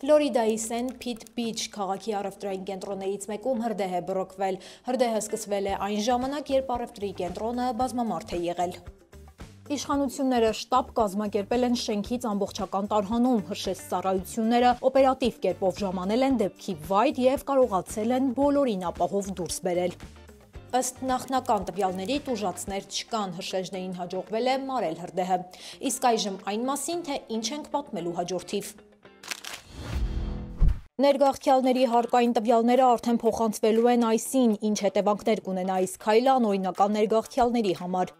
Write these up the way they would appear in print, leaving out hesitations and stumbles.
Ֆլորիդայի Սենթ Փիթ Բիչ քաղաքի առևտրային կենտրոններից մեկում հրդեհ է բռնկվել։ Հրդեհը սկսվել է այն ժամանակ, երբ առևտրի կենտրոնը բազմամարդ է եղել։ Իշխանությունները շտաբ կազմակերպել են շենքից ամբողջական տարհանում, հրշեջ ծառայությունները օպերատիվ կերպով ժամանել են դեպքի վայր և կարողացել են բոլորին ապահով դուրս բերել։ Ըստ նախնական տվյալների տուժածներ չկան, հրշեջներին հաջողվել է մարել հրդեհը։ Իսկ այժմ այն մասին, թե ինչ ենք պատմելու հաջորդիվ։ Ներգաղթյալների հարկային տվյալները արդեն փոխանցվելու են այսին, ինչ հետևանքներ կունենա իսկ քայլը անօրինական ներգաղթյալների համար։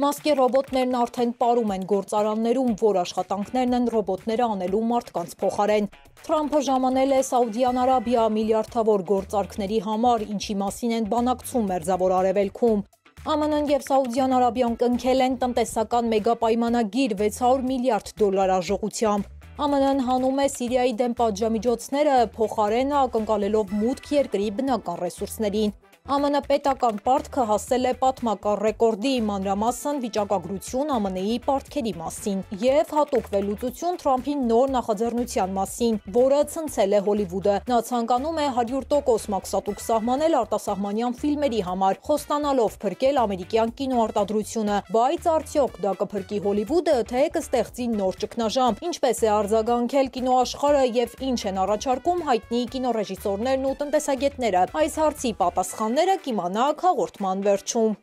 Մասկի ռոբոտներն արդեն պարում են գործարաններում, որ աշխատանքներն են ռոբոտները անելու մարդկանց փոխարեն։ Թրամփը ժամանել է Սաուդյան Արաբիա միլիարդավոր գործարքների համար, ինչի մասին են բանակցում Մերձավոր Արևելքում։ ԱՄՆ-ն և Սաուդյան Արաբիան կնքել են տնտեսական մեգապայմանագիր 600 միլիարդ դոլար արժողությամբ։ ԱՄՆ-ն հանում է Սիրիայի դեմ պատժամիջոցները, փոխարենը ակնկալելով մուտք երկրի բնական ռեսուրսներին։ ԱՄՆ պետական պարտքը հասել է պատմական ռեկորդի, մանրամասն վիճակագրություն ԱՄՆ-ի պարտքերի մասին և հատուկ վերլուծություն Թրամփի նոր նախաձեռնության մասին, որը ցնցել է Հոլիվուդը։ Նա ցանկանում է 100% մաքսատուկ սահմանել արտասահմանյան ֆիլմերի համար, խոստանալով փրկել ամերիկյան կինոարտադրությունը, բայց արդյոք դա կփրկի Հոլիվուդը, թե կստեղծի նոր ճգնաժամ, ինչպես է արձագանքել կինոաշխարհը և ինչ են առաջարկում հայտնի կինոռեժիսորներն ու տնտեսագետները։ Այս հարցի պատասխանները կիմանաք հաղորդման վերջում։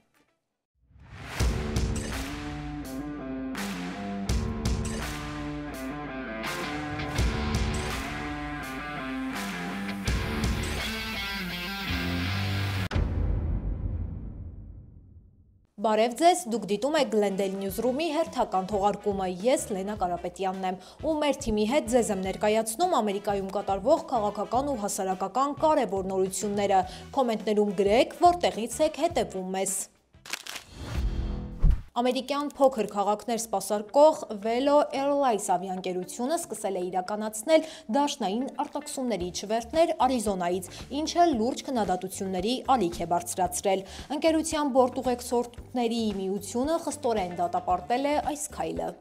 Բարև ձեզ, դուք դիտում եք Glendale Newsroom-ի հերթական թողարկումը, ես Լենա Կարապետյանն եմ, ու մեր թիմի հետ ձեզ եմ ներկայացնում Ամերիկայում կատարվող քաղաքական ու հասարակական կարևոր նորությունները։ Կոմենտներում գրեք, որտեղից եք հետևում մեզ։ Ամերիկյան փոքր քաղաքներ սպասարկող Velo Airlines ավիաընկերությունը սկսել է իրականացնել դաշնային արտաքսումների չվերթներ Արիզոնայից, ինչը լուրջ քննադատությունների ալիք է բարձրացրել։ Ընկերության բորտուղեկցորդների միությունը խստորեն դատապարտել է այս քայլը։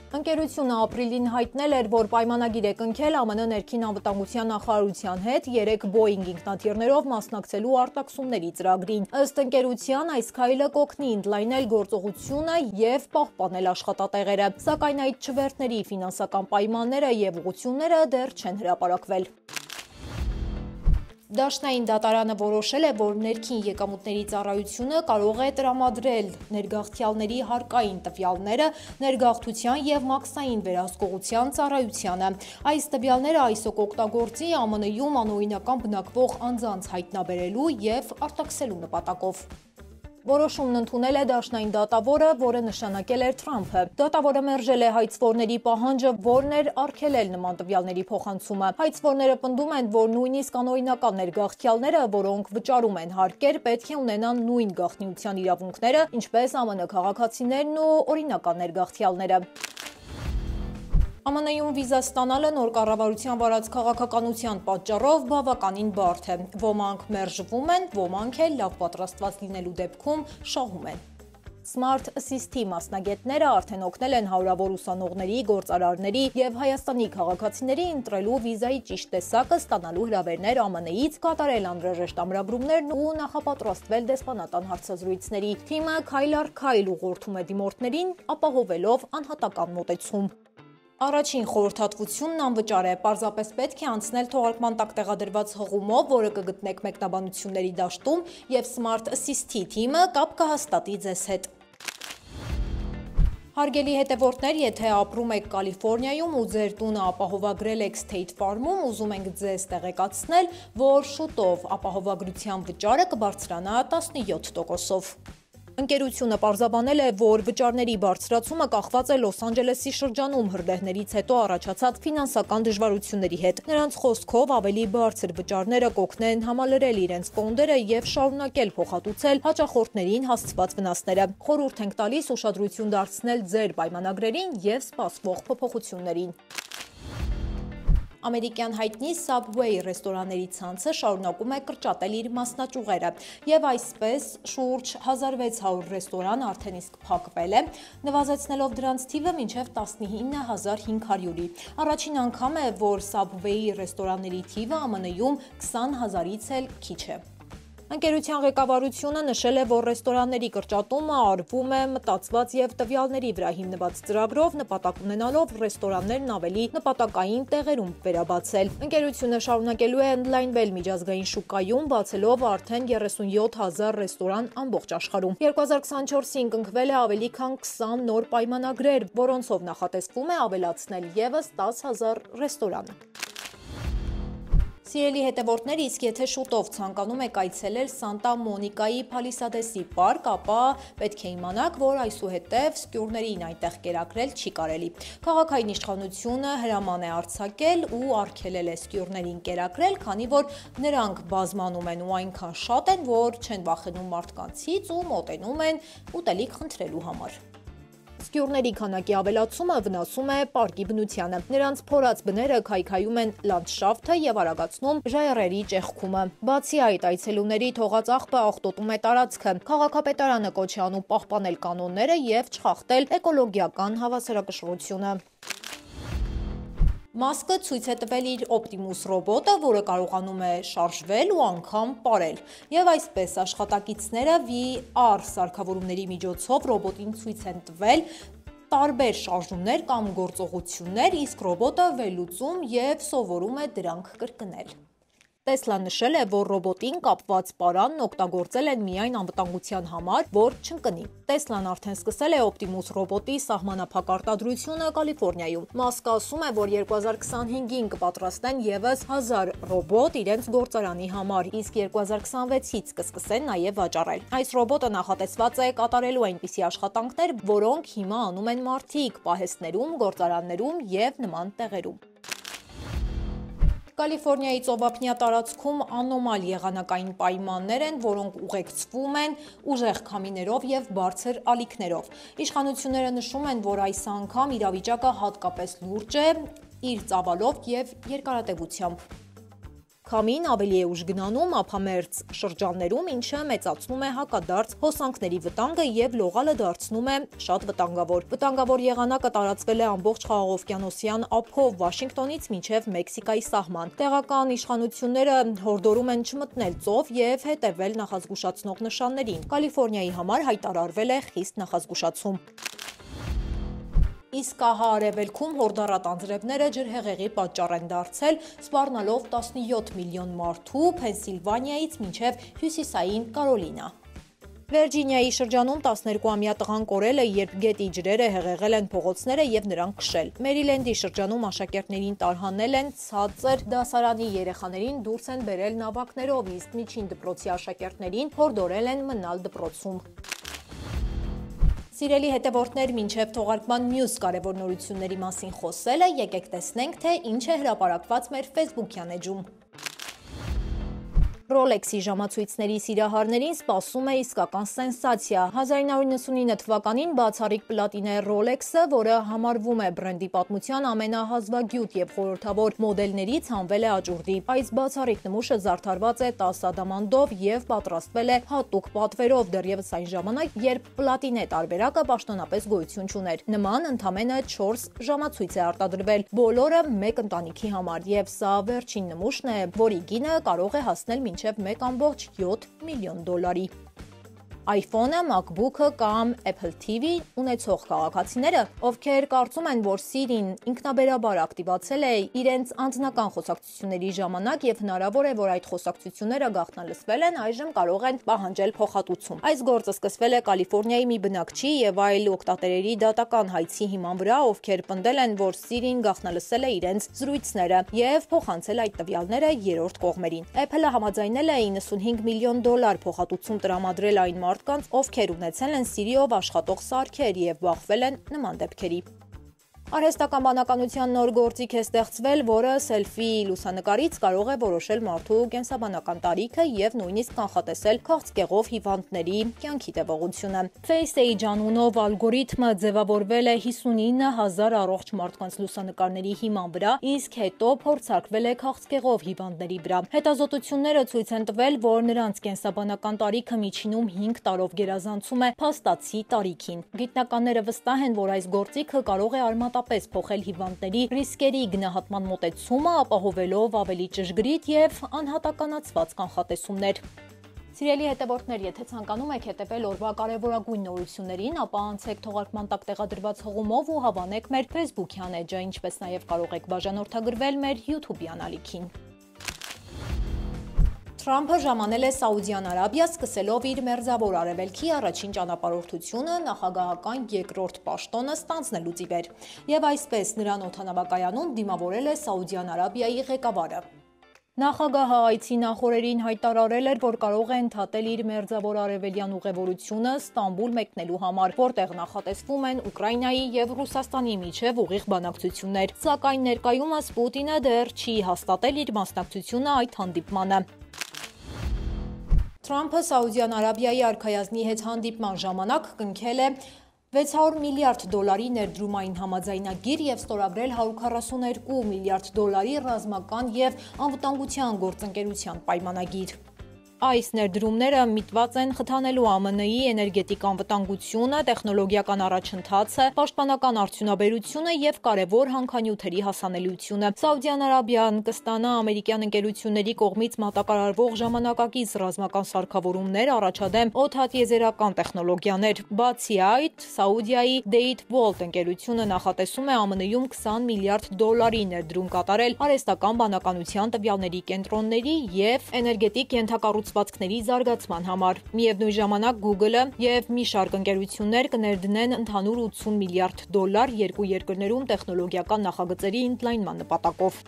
Ընկերությունը ապրիլին հայտնել էր, որ պայմանագիր է կնքել ԱՄՆ ներքին անվտանգության նախարարության հետ 3 Boeing ինքնաթիռներով մասնակցելու արտաքսումների ծրագրին։ Ըստ ընկերության, այս քայլը կօգնի ընդլայնել գործողությունը և պահպանել աշխատատեղերը, սակայն այդ չվերթների ֆինանսական պայմանները և ուղղությունները դեռ չեն հրապարակվել։ Դաշնային դատարանը որոշել է, որ ներքին եկամուտների ծառայությունը կարող է տրամադրել ներգաղթյալների հարկային տվյալները ներգաղթության և մաքսային վերահսկողության ծառայությանը։ Այս տվյալները այսօր կօգտագործի ԱՄՆ-ում անօրինական բնակվող անձանց հայտնաբերելու և արտաքսելու նպատակով։ Որոշումն ընդունել է դաշնային դատավորը, որը նշանակել էր Թրամփը։ Դատավորը մերժել է հայցվորների պահանջը, որն էր արգելել նման տվյալների փոխանցումը։ Հայցվորները պնդում են, որ նույնիսկ անօրինական ներգաղթյալները, որոնք վճարում են հարկեր, պետք է ունենան նույն գաղտնիության իրավունքները, ինչպես ԱՄՆ քաղաքացիներն ու օրինական ներգաղթյալները։ ԱՄՆ-ում վիզա ստանալը նոր կառավարության վարած քաղաքականության պատճառով բավականին բարդ է։ Ոմանք մերժվում են, ոմանք էլ լավ պատրաստված լինելու դեպքում շահում են։ Smart Assist-ի մասնագետները արդեն օգնել են հարյուրավոր ուսանողների, գործարարների և Հայաստանի քաղաքացիների ընտրելու վիզայի ճիշտ տեսակը, ստանալու հրավերներ ԱՄՆ-ից, կատարել անհրաժեշտ ամրագրումներն ու նախապատրաստվել դեսպանատան հարցազրույցների։ Թիմը քայլ առ քայլ ուղղորդում է դիմորդներին, ապահովելով անհատական մոտեցում։ Առաջին խորհրդատվությունն անվճար է, պարզապես պետք է անցնել թողարկման տակ տեղադրված հղումով, որը կգտնեք մեկնաբանությունների դաշտում, և Smart Assist-ի թիմը կապ կհաստատի ձեզ հետ։ Հարգելի հետևորդներ, եթե ապրում եք Կալիֆորնիայում ու ձեր տունը ապահովագրել եք State Farm-ում, ուզում ենք ձեզ տեղեկացնել, որ շուտով ապահովագրության վճարը կբարձրանա 17%-ով։ Ընկերությունը պարզաբանել է, որ վճարների բարձրացումը կախված է Լոս Անջելեսի շրջանում հրդեհներից հետո առաջացած ֆինանսական դժվարությունների հետ։ Նրանց խոսքով ավելի բարձր վճարները կօգնեն համալրել իրենց ֆոնդերը և շարունակել փոխհատուցել հաճախորդներին հասցված վնասները։ Խորհուրդ ենք տալիս ուշադրություն դարձնել ձեր պայմանագրերին և սպասվող փոփոխություններին։ Ամերիկյան հայտնի Subway ռեստորանների ցանցը շարունակում է կրճատել իր մասնաճյուղերը, եւ այսպես շուրջ 1600 ռեստորան արդեն իսկ փակվել է, նվազեցնելով դրանց թիվը մինչև 19500-ի։ Առաջին անգամ է, որ Subway ռեստորանների թիվը ԱՄՆ-ում 20000-ից էլ քիչ է։ Ընկերության ղեկավարությունը նշել է, որ ռեստորանների կրճատումը արվում է մտածված եւ տվյալների վրա հիմնված ծրագրով, նպատակ ունենալով ռեստորաններն ավելի նպատակային տեղերում վերաբացել։ Ընկերությունը շարունակելու է ընդլայնվել միջազգային շուկայում, բացելով արդեն 37000 ռեստորան ամբողջ աշխարհում։ 2024-ին կնքվել է ավելի քան 20 նոր պայմանագրեր, որոնցով նախատեսվում է ավելացնել եւս 10000 ռեստորան։ Սիրելի հետևորդներ, իսկ եթե շուտով ցանկանում եք այցելել Սանտա Մոնիկայի Փալիսադեսի պարկ, ապա պետք է իմանաք, որ այսուհետև սկյուրներին այնտեղ կերակրել չի կարելի։ Քաղաքային իշխանությունը հրաման է արձակել ու արգելել է սկյուրներին կերակրել, քանի որ նրանք բազմանում են ու այնքան շատ են, որ չեն վախենում մարդկանցից ու մոտենում են ուտելիք խնդրելու համար։ Սկյուրների քանակի ավելացումը վնասում է պարկի բնությանը։ Նրանց փորած բները քայքայում են լանդշաֆտը եւ արագացնում ժայռերի ճեղքումը։ Բացի այդ, այցելուների թողած աղբը աղտոտում է տարածքը։ Քաղաքապետարանը կոչ է անում պահպանել կանոնները եւ չխախտել էկոլոգիական հավասարակշռությունը։ Մասկը ցույց է տվել իր Optimus ռոբոտը, որը կարողանում է շարժվել ու անգամ պարել։ Եվ այսպես աշխատակիցները VR սարքավորումների միջոցով ռոբոտին ցույց են տվել տարբեր շարժումներ կամ գործողություններ, իսկ ռոբոտը վերլուծում եւ սովորում է դրանք կրկնել։ Տեսլան նշել է, որ ռոբոտին կապված պարանն օգտագործել են միայն անվտանգության համար, որ չընկնի։ Տեսլան արդեն սկսել է Optimus ռոբոտի սահմանափակ արտադրությունը Կալիֆոռնիայում։ Մասկը ասում է, որ 2025-ին կպատրաստեն եւս 1000 ռոբոտ իրենց գործարանի համար, իսկ 2026-ից կսկսեն նաեւ վաճառել։ Այս ռոբոտը նախատեսված է կատարելու այնպիսի աշխատանքներ, որոնք հիմա անում են մարդիկ պահեստներում, գործարաններում եւ նման տեղերում։ Կալիֆոռնիայի ծովափնյա տարածքում անոմալ եղանակային պայմաններ են, որոնք ուղեկցվում են ուժեղ քամիներով եւ բարձր ալիքներով։ Իշխանությունները նշում են, որ այս անգամ իրավիճակը հատկապես լուրջ է իր ծավալով եւ երկարատևությամբ։ Քամին ավելի է ուժ գնանում ափամերձ շրջաններում, ինչը մեծացնում է հակադարձ հոսանքների վտանգը եւ լողալը դարձնում է շատ վտանգավոր։ Վտանգավոր եղանակը տարածվել է ամբողջ խաղաղօվկիանոսյան ափով Վաշինգտոնից մինչև Մեքսիկայի սահման։ Տեղական իշխանությունները հորդորում են չմտնել ծով եւ հետեւել նախազգուշացնող նշաններին։ Կալիֆոռնիայի համար հայտարարվել է խիստ նախազգուշացում։ Իսկ ահա արևելքում հորդառատ անձրևները ջրհեղեղի պատճառ են դարձել, սպառնալով 17 միլիոն մարդու Փենսիլվանիայից մինչև հյուսիսային Կարոլինա։ Վերջինիայի շրջանում 12-ամյա տղան կորել է, երբ գետի ջրերը հեղեղել են փողոցները եւ նրան քշել։ Մերիլենդի շրջանում աշակերտներին տարհանել են, ցածր դասարանի երեխաներին դուրս են բերել նավակներով, իսկ միջին դպրոցի աշակերտներին հորդորել են մնալ դպրոցում։ Սիրելի հետևորդներ, մինչև թողարկման մյուս կարևոր նորությունների մասին խոսելը, եկեք տեսնենք, թե ինչ է հրապարակված մեր Facebook-յան էջում։ Rolex-ի ժամացույցների սիրահարներին սպասում է իսկական սենսացիա։ 1999 թվականին բացառիկ պլատինե Rolex-ը, որը համարվում է բրենդի պատմության ամենահազվագյուտ եւ խորհրդավոր մոդելներից, հանվել է աճուրդի։ Այս բացառիկ նմուշը զարդարված է 10 ադամանդով եւ պատրաստվել է հատուկ պատվերով, դեռևս այն ժամանակ, երբ պլատինե տարբերակը պաշտոնապես գոյություն չուներ։ Նման ընդամենը 4 ժամացույց է արտադրվել, բոլորը մեկ ընտանիքի համար, եւ սա վերջին նմուշն է, որի գինը կարող է հասնել մինչև 1.7 միլիոն դոլարի։ iPhone-ը, MacBook-ը կամ Apple TV ունեցող քաղաքացիները, ովքեր կարծում են, որ Siri-ն ինքնաբերաբար ակտիվացել է իրենց անձնական խոսակցությունների ժամանակ եւ հնարավոր է, որ այդ խոսակցությունները գաղտնալսվել են, այժմ կարող են պահանջել փոխհատուցում։ Այս գործը սկսվել է Կալիֆոռնիայի մի բնակչի եւ այլ օգտատերերի դատական հայցի հիման վրա, ովքեր պնդել են, որ Siri-ն գաղտնալսել է իրենց զրույցները եւ փոխանցել այդ տվյալները երրորդ կողմերին։ Apple-ը համաձայնել է $95 միլիոն փոխհատուցում տրամադրել այն ովքեր ունեցել են Siri-ով աշխատող սարքեր եւ բախվել են նման դեպքերի։ Արհեստական բանականության նոր գործիք է ստեղծվել, որը սելֆի լուսանկարից կարող է որոշել մարդու կենսաբանական տարիքը և նույնիսկ կանխատեսել քաղցկեղով հիվանդների կյանքի տևողությունը։ FaceAge անունով ալգորիթմը ձևավորվել է 59,000 առողջ մարդկանց լուսանկարների հիման վրա, իսկ հետո փորձարկվել է քաղցկեղով հիվանդների վրա։ Հետազոտությունները ցույց են տվել, որ նրանց կենսաբանական տարիքը միջինում 5 տարով գերազանցում է փաստացի տարիքին։ Գիտնականները վստահ են, որ այս գործիքը կարող է արմատապես փոխել հիվանդների ռիսկերի գնահատման մոտեցումը, ապահովելով ավելի ճշգրիտ և անհատականացված կանխատեսումներ։ Սիրելի հետևորդներ, եթե ցանկանում եք հետևել օրվա կարևորագույն նորություններին, ապա անցեք թողարկման տակ տեղադրված հղումով ու հավանեք մեր Facebook-յան էջը, ինչպես նաև կարող եք բաժանորդագրվել մեր YouTube-յան ալիքին։ Թրամփը ժամանել է Սաուդյան Արաբիա, սկսելով իր մերձավոր արևելքի առաջին ճանապարհորդությունը նախագահական երկրորդ պաշտոնը ստանձնելուց ի վեր, և այսպես նրան օդանավակայանում դիմավորել է Սաուդյան Արաբիայի ղեկավարը։ Նախագահը այցի նախօրերին հայտարարել էր, որ կարող է ընդհատել իր մերձավոր արևելյան ուղևորությունը Ստամբուլ մեկնելու համար, որտեղ նախատեսվում են Ուկրաինայի և Ռուսաստանի միջև ուղիղ բանակցություններ, սակայն ներկայումս Պուտինը դեռ չի հաստատել իր մասնակցությունը այդ հանդիպմանը։ Թրամփը Սաուդյան Արաբիայի արքայազնի հետ հանդիպման ժամանակ կնքել է $600 միլիարդ ներդրումային համաձայնագիր և ստորագրել $142 միլիարդ ռազմական և անվտանգության գործընկերության պայմանագիր։ Այս ներդրումները միտված են խթանելու ԱՄՆ-ի էներգետիկ անվտանգությունը, տեխնոլոգիական առաջընթացը, պաշտպանական արդյունաբերությունը և կարևոր հանքանյութերի հասանելիությունը։ Սաուդյան Արաբիան կստանա ամերիկյան ընկերությունների կողմից մատակարարվող ժամանակակից ռազմական սարքավորումներ, առաջադեմ օդատիեզերական տեխնոլոգիաներ։ Բացի այդ, Սաուդիայի Date Vault ընկերությունը նախատեսում է ԱՄՆ-ում $20 միլիարդ ներդրում կատարել արհեստական բանականության տվյալների կենտրոնների և էներգետիկ ենթակառուցվածքների զարգացման համար։ Միևնույն ժամանակ Google-ը և մի շարք ընկերություններ կներդնեն ընդհանուր $80 միլիարդ երկու երկրներում տեխնոլոգիական նախագծերի ընդլայնման նպատակով։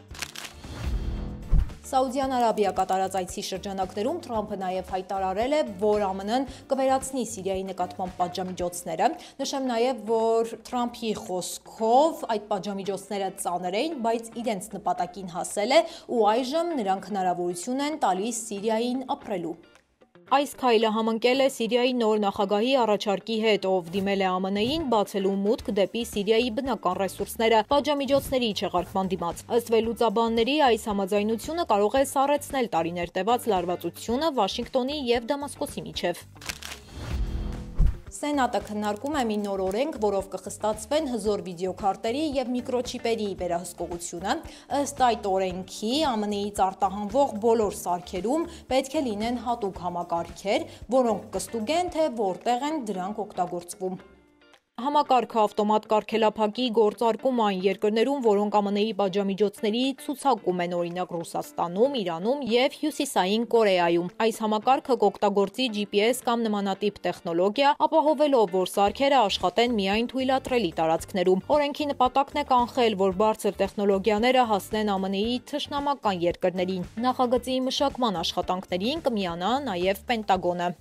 Սաուդյան Արաբիա կատարած այցի շրջանակներում Թրամփը նաև հայտարարել է, որ ԱՄՆ-ն կվերացնի Սիրիայի նկատմամբ պատժամիջոցները։ Նշեմ նաև, որ Թրամփի խոսքով այդ պատժամիջոցները ծանր էին, բայց իրենց նպատակին հասել է ու այժմ նրանք հնարավորություն են տալիս Սիրիային ապրելու։ Այս քայլը համընկել է Սիրիայի նոր նախագահի առաջարկի հետ, ով դիմել է ԱՄՆ-ին բացելու մուտք դեպի Սիրիայի բնական ռեսուրսները պատժամիջոցների չեղարկման դիմաց։ Ըստ վերլուծաբանների, այս համաձայնությունը կարող է սառեցնել տարիներ տևած լարվածությունը Վաշինգտոնի և Դամասկոսի միջև։ Սենատը քննարկում է մի նոր օրենք, որով կխստացվեն հզոր վիդեոքարտերի և միկրոչիպերի վերահսկողությունը։ Ըստ այդ օրենքի, ԱՄՆ-ից արտահանվող բոլոր սարքերում պետք է լինեն հատուկ համակարգեր, որոնք կստուգեն, թե որտեղ են դրանք օգտագործվում։ Համակարգը ավտոմատ կարգելափակի գործարկում այն երկրներում, որոնք ԱՄՆ-ի պատժամիջոցների ցուցակում են, օրինակ Ռուսաստանում, Իրանում և Հյուսիսային Կորեայում։ Այս համակարգը կօգտագործի GPS կամ նմանատիպ տեխնոլոգիա, ապահովելով, որ սարքերը աշխատեն միայն թույլատրելի տարածքներում։ Օրենքի նպատակն է կանխել, որ բարձր տեխնոլոգիաները հասնեն ԱՄՆ-ի թշնամական երկրներին։ Նախագծի մշակման աշխատանքներին կմիանա նաև Պենտագոնը։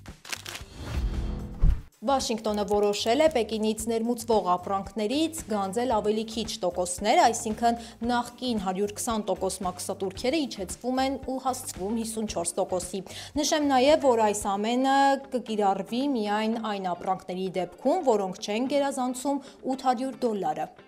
Վաշինգտոնը որոշել է Պեկինից ներմուծվող ապրանքներից գանձել ավելի քիչ տոկոսներ, այսինքն նախկին 120% մաքսատուրքերը իջեցվում են ու հասցվում 54%-ի։ Նշեմ նաև, որ այս ամենը կկիրառվի միայն այն ապրանքների դեպքում, որոնք չեն գերազանցում $800։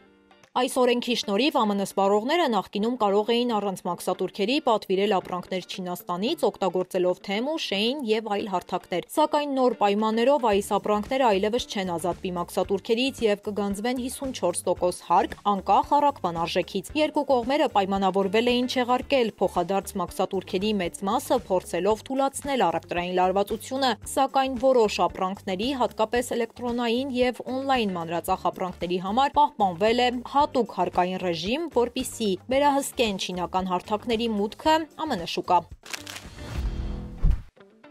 Այս օրենքի շնորհիվ ԱՄՆ սպառողները նախկինում կարող էին առանց մաքսատուրքերի պատվիրել ապրանքներ Չինաստանից, օգտագործելով Թեմու, Շեին և այլ հարթակներ։ Սակայն նոր պայմաններով այս ապրանքները այլևս չեն ազատվի մաքսատուրքերից և կգանձվեն 54% հարկ, անկախ առաքման արժեքից։ Երկու կողմերը պայմանավորվել էին չեղարկել փոխադարձ մաքսատուրքերի մեծ մասը, փորձելով թուլացնել առևտրային լարվածությունը, սակայն որոշ ապրանքների, հատկապես էլեկտրոնային և օնլայն մանրածախ ապրանքների համար պահպանվել է հատուկ հարկային ռեժիմ, որպեսզի վերահսկեն չինական հարթակների մուտքը ԱՄՆ շուկա։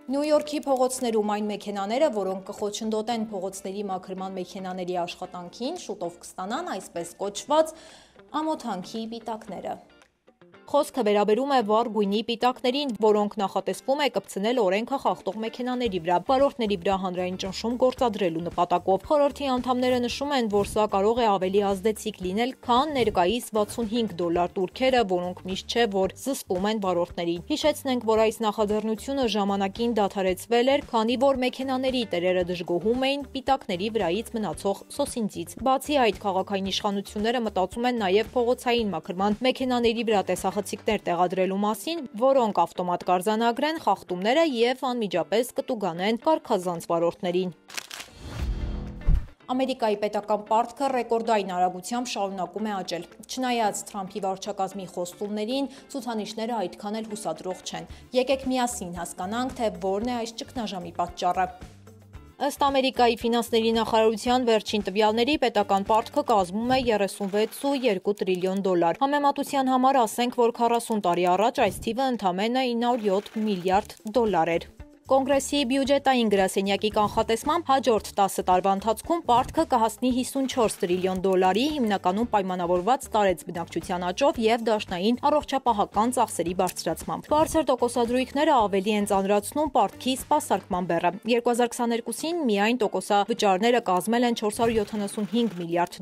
Նյու Յորքի փողոցներում այն մեքենաները, որոնք կխոչընդոտեն փողոցների մաքրման մեքենաների աշխատանքին, շուտով կստանան այսպես կոչված ամոթանքի պիտակները։ Խոսքը վերաբերում է վառ գույնի պիտակներին, որոնք նախատեսվում է կպցնել օրենքը խախտող մեքենաների վրա, վարորդների վրա հանրային ճնշում գործադրելու նպատակով։ Խորհրդի անդամները նշում են, որ սա կարող է ավելի ազդեցիկ լինել, քան ներկայիս $65 տուրքերը, որոնք միշտ չէ, որ զսպում են վարորդներին։ Հիշեցնենք, որ այս նախաձեռնությունը ժամանակին դադարեցվել էր, քանի որ մեքենաների տերերը դժգոհում էին պիտակների վրայից մնացող սոսինձից։ Բացի այդ, քաղաքային իշխանությունները մտածում են նաև փողոցային մաքրման մեքենաների վրա տեսախցիկներ տեղադրելու մասին, որոնք ավտոմատ կարձանագրեն խախտումները եւ անմիջապես կտուգանեն կարգազանց վարորդներին։ Ամերիկայի պետական պարտքը ռեկորդային արագությամբ շարունակում է աճել։ Չնայած Թրամփի վարչակազմի խոստումներին, ցուցանիշները այդքան էլ հուսադրող չեն։ Եկեք միասին հասկանանք, թե որն է այս ճգնաժամի պատճառը։ Ըստ Ամերիկայի ֆինանսների նախարարության վերջին տվյալների, պետական պարտքը կազմում է $36.2 տրիլիոն։ Համեմատության համար ասենք, որ 40 տարի առաջ այս թիվը ընդամենը $907 միլիարդ էր։ Կոնգրեսի բյուջետային գրասենյակի կանխատեսմամբ հաջորդ 10 տարվա ընթացքում պարտքը կհասնի $54 տրիլիոն, հիմնականում պայմանավորված տարեց բնակչության աճով եւ դաշնային առողջապահական ծախսերի բարձրացմամբ։ Բարձր տոկոսադրույքները ավելի են ծանրացնում պարտքի սպասարկման բեռը։ 2022-ին միայն տոկոսավճարները կազմել են $475 միլիարդ,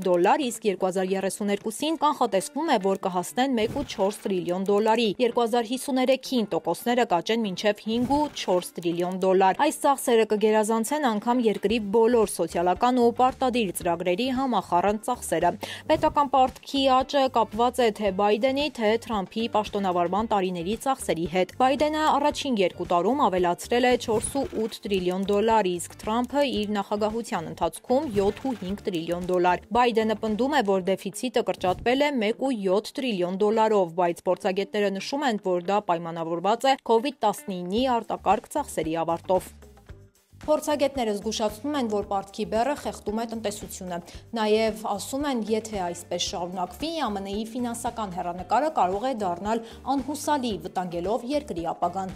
իսկ 2032-ին կանխատեսվում է, որ կհասնեն $1.4 տրիլիոն։ 2053-ին տոկոսները կաճեն մինչև $5.4 տրիլիոն։ Այս ծախսերը կգերազանցեն անգամ երկրի բոլոր սոցիալական ու պարտադիր ծրագրերի համախառն ծախսերը։ Պետական պարտքի աճը կապված է թե Բայդենի, թե Թրամփի պաշտոնավարման տարիների ծախսերի հետ։ Բայդենը առաջին 2 տարում ավելացրել է $4.8 տրիլիոն, իսկ Թրամփը իր նախագահության ընթացքում $7.5 տրիլիոն։ Բայդենը պնդում է, որ դեֆիցիտը կրճատվել է $1.7 տրիլիոն, բայց փորձագետները նշում են, որ դա պայմանավորված է COVID-19-ի արտակարգ ծախսերի ավարտով։ Փորձագետները զգուշացնում են, որ պարտքի բեռը խեղդում է տնտեսությունը։ Նաև ասում են, եթե այսպես շարունակվի, ԱՄՆ-ի ֆինանսական հեռանկարը կարող է դառնալ անհուսալի, վտանգելով երկրի ապագան։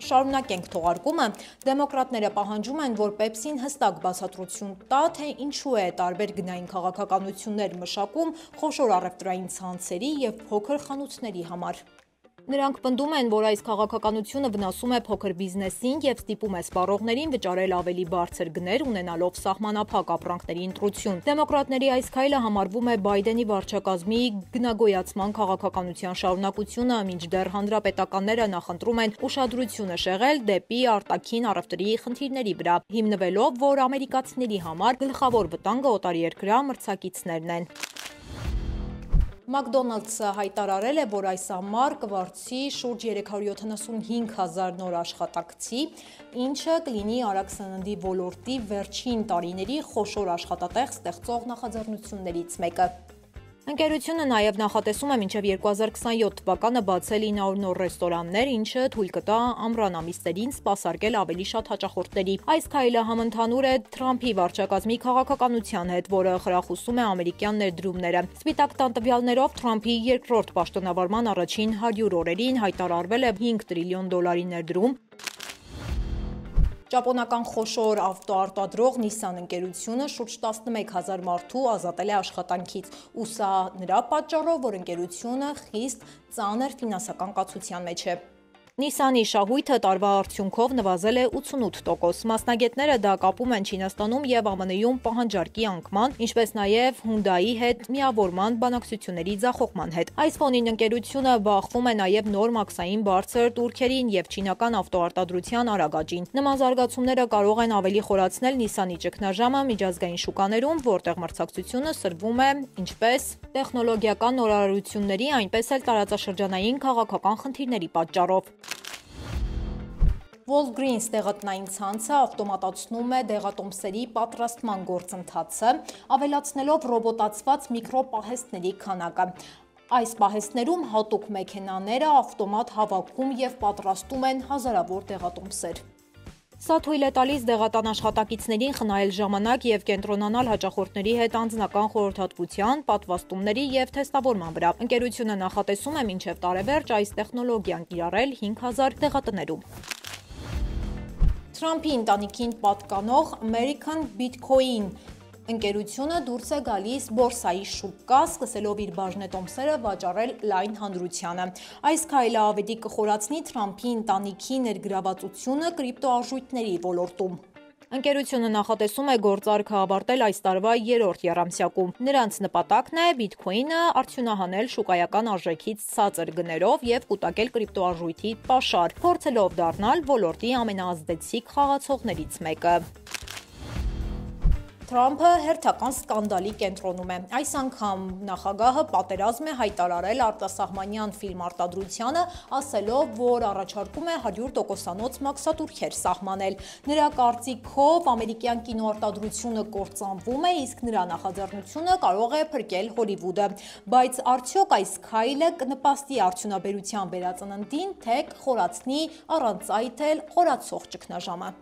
Շարունակենք թողարկումը։ Դեմոկրատները պահանջում են, որ Պեպսին հստակ բացատրություն տա, թե ինչու է տարբեր գնային քաղաքականություններ մշակում խոշոր առևտրային ցանցերի եւ փոքր խանութների համար։ Նրանք պնդում են, որ այս քաղաքականությունը վնասում է փոքր բիզնեսին եւ ստիպում է սպառողներին վճարել ավելի բարձր գներ, ունենալով սահմանափակ ապրանքների ընտրություն։ Դեմոկրատների այս քայլը համարվում է Բայդենի վարչակազմի գնագոյացման քաղաքականության շարունակությունը, մինչդեռ հանրապետականները նախընտրում են ուշադրությունը շեղել դեպի արտաքին առևտրի խնդիրների վրա, հիմնվելով, որ ամերիկացիների համար գլխավոր վտանգը օտարերկրյա մրցակիցներն են։ Մակդոնալդսը հայտարարել է, որ այս ամառ կվարձի շուրջ 375,000 նոր աշխատակցի, ինչը կլինի արագ սննդի ոլորտի վերջին տարիների խոշոր աշխատատեղ ստեղծող նախաձեռնություններից մեկը։ Ընկերությունը նաև նախատեսում է մինչև 2027 թվականը բացել 900 նոր ռեստորաններ, ինչը թույլ կտա ամռան ամիսներին սպասարկել ավելի շատ հաճախորդների։ Այս քայլը համընդհանուր է Թրամփի վարչակազմի քաղաքականության հետ, որը խրախուսում է ամերիկյան ներդրումները։ Սպիտակ տան տվյալներով Թրամփի երկրորդ պաշտոնավարման առաջին 100 օրերին հայտարարվել է $5 տրիլիոն ներդրում։ Ճապոնական խոշոր ավտոարտադրող Nissan ընկերությունը շուրջ 11,000 մարդու ազատել է աշխատանքից, ու սա նրա պատճառով, որ ընկերությունը խիստ ծանր ֆինանսական կացության մեջ է։ Նիսանի շահույթը տարվա արդյունքով նվազել է 88%։ Մասնագետները դա կապում են Չինաստանում եւ ԱՄՆ-ում պահանջարկի անկման, ինչպես նաեւ Hyundai-ի հետ միավորման բանակցությունների ձախողման հետ։ Այս ֆոնին ընկերությունը բախվում է նաեւ նոր մաքսային բարձր տուրքերին եւ չինական ավտոարտադրության արագ աճին։ Նման զարգացումները կարող են ավելի խորացնել Նիսանի ճգնաժամը միջազգային շուկաներում, որտեղ մրցակցությունը սրվում է ինչպես տեխնոլոգիական նորարարությունների, այնպես էլ տարածաշրջանային քաղաքական խնդիրների պատճառով։ Walgreens դեղատնային ցանցը ավտոմատացնում է դեղատոմսերի պատրաստման գործընթացը, ավելացնելով ռոբոտացված միկրոպահեստների քանակը։ Այս պահեստներում հատուկ մեքենաները ավտոմատ հավաքում եւ պատրաստում են հազարավոր դեղատոմսեր։ Սա թույլ է տալիս դեղատան աշխատակիցներին խնայել ժամանակ եւ կենտրոնանալ հաճախորդների հետ անձնական խորհրդատվության, պատվաստումների եւ թեստավորման վրա։ Ընկերությունը նախատեսում է մինչեւ տարեվերջ այս տեխնոլոգիան կիրառել 5000 դեղատներում։ Թրամփի ընտանիքին պատկանող American Bitcoin Ընկերությունը դուրս է գալիս բորսայի շուկա, սկսելով իր բաժնետոմսերը վաճառել լայն հանրությանը։ Այս քայլը ավելի կխորացնի Թրամփի ընտանիքի ներգրավվածությունը կրիպտոարժույթների ոլորտում։ Ընկերությունը նախատեսում է գործարքը ավարտել այս տարվա 3-րդ եռամսյակում։ Նրանց նպատակն է բիթքոինը արդյունահանել շուկայական արժեքից ցածր գներով և կուտակել կրիպտոարժույթի պաշար, փորձելով դառնալ ոլորտի ամենաազդեցիկ խաղացողներից մեկը։ Թրամփը հերթական սկանդալի կենտրոնում է։ Այս անգամ նախագահը պատերազմ է հայտարարել արտասահմանյան ֆիլմ արտադրությանը, ասելով, որ առաջարկում է 100%-անոց մաքսատուրքեր սահմանել։ Նրա կարծիքով ամերիկյան կինոարտադրությունը կործանվում է, իսկ նրա նախաձեռնությունը կարող է փրկել Հոլիվուդը։ Բայց արդյոք այս քայլը կնպաստի արդյունաբերության վերածննդին, թե կխորացնի առանց այդ էլ խորացող ճգնաժամը։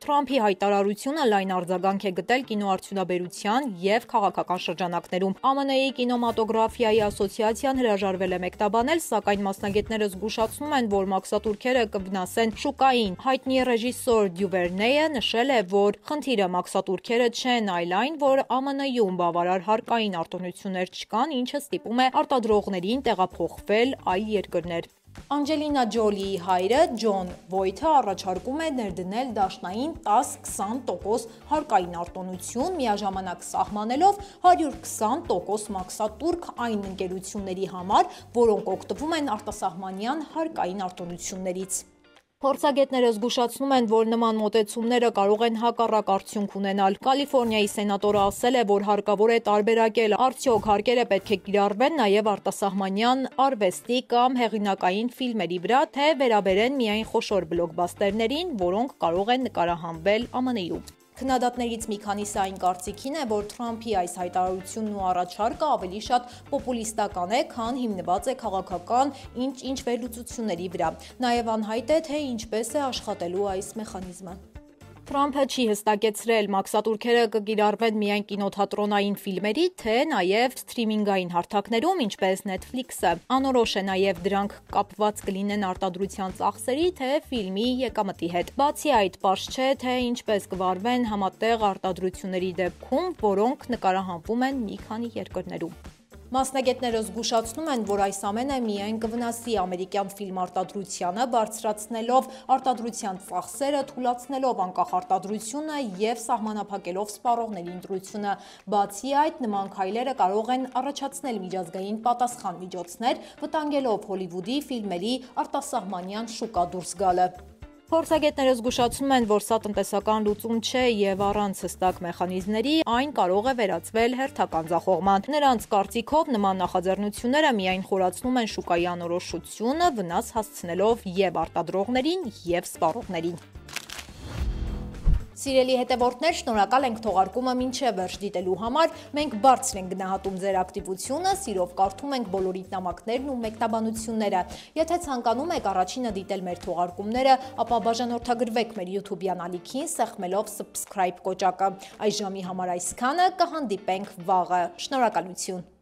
Թրամփի հայտարարությունը լայն արձագանք է գտել կինոարդյունաբերության և քաղաքական շրջանակներում։ ԱՄՆ-ի կինոմատոգրաֆիայի ասոցիացիան հրաժարվել է մեկնաբանել, սակայն մասնագետները զգուշացնում են, որ մաքսատուրքերը կվնասեն շուկային։ Հայտնի ռեժիսոր Դյուվերնեյը նշել է, որ խնդիրը մաքսատուրքերը չեն, այլ այն, որ ԱՄՆ-ում բավարար հարկային արտոնություններ չկան, ինչը ստիպում է արտադրողներին տեղափոխվել այլ երկրներ։ Անջելինա Ջոլիի հայրը Ջոն Վոյթը առաջարկում է ներդնել դաշնային 10-20% հարկային արտոնություն, միաժամանակ սահմանելով 120% մաքսատուրք այն ընկերությունների համար, որոնք օգտվում են արտասահմանյան հարկային արտոնություններից։ Փորձագետները զգուշացնում են, որ նման մոտեցումները կարող են հակառակ արդյունք ունենալ։ Կալիֆոռնիայի սենատորը ասել է, որ հարկավոր է տարբերակել, արդյոք հարկերը պետք է կիրառվեն նաև արտասահմանյան արվեստի կամ հեղինակային ֆիլմերի վրա, թե վերաբերեն միայն խոշոր բլոկբասթերներին, որոնք կարող են նկարահանվել ԱՄՆ-ում։ Քննադատներից մի քանիսը այն կարծիքին է, որ Թրամփի այս հայտարարությունն ու առաջարկը ավելի շատ պոպուլիստական է, քան հիմնված է քաղաքական ինչ-ինչ վերլուծությունների վրա։ Նաև անհայտ է, թե ինչպես է աշխատելու այս մեխանիզմը։ Թրամփը չի հստակեցրել, մաքսատուրքերը կկիրառվեն միայն կինոթատրոնային ֆիլմերի, թե նաև սթրիմինգային հարթակներում, ինչպես Netflix-ը։ Անորոշ է նաև դրանք կապված կլինեն արտադրության ծախսերի, թե ֆիլմի եկամտի հետ։ Բացի այդ, պարզ չէ, թե ինչպես կվարվեն համատեղ արտադրությունների դեպքում, որոնք նկարահանվում են մի քանի երկրներում։ Մասնագետները զգուշացնում են, որ այս ամենը միայն կվնասի ամերիկյան ֆիլմ արտադրությանը, բարձրացնելով արտադրության ծախսերը, թուլացնելով անկախ արտադրությունը և սահմանափակելով սպառողների ընտրությունը։ Բացի այդ, նման քայլերը կարող են առաջացնել միջազգային պատասխան միջոցներ, վտանգելով Հոլիվուդի ֆիլմերի արտասահմանյան շուկա դուրս գալը։ Փորձագետները զգուշացնում են, որ սա տնտեսական լուծում չէ և առանց հստակ մեխանիզմների այն կարող է վերածվել հերթական ձախողման։ Նրանց կարծիքով նման նախաձեռնությունները միայն խորացնում են շուկայի անորոշությունը, վնաս հասցնելով և արտադրողներին, և սպառողներին։ Սիրելի հետևորդներ, շնորհակալ ենք թողարկումը մինչև վերջ դիտելու համար։ Մենք բարձր ենք գնահատում ձեր ակտիվությունը, սիրով կարդում ենք բոլորիդ նամակներն ու մեկնաբանությունները։ Եթե ցանկանում եք առաջինը դիտել մեր թողարկումները, ապա բաժանորդագրվեք մեր YouTube-յան ալիքին, սեղմելով subscribe կոճակը։ Այս ժամի համար այսքանը, կհանդիպենք վաղը։ Շնորհակալություն։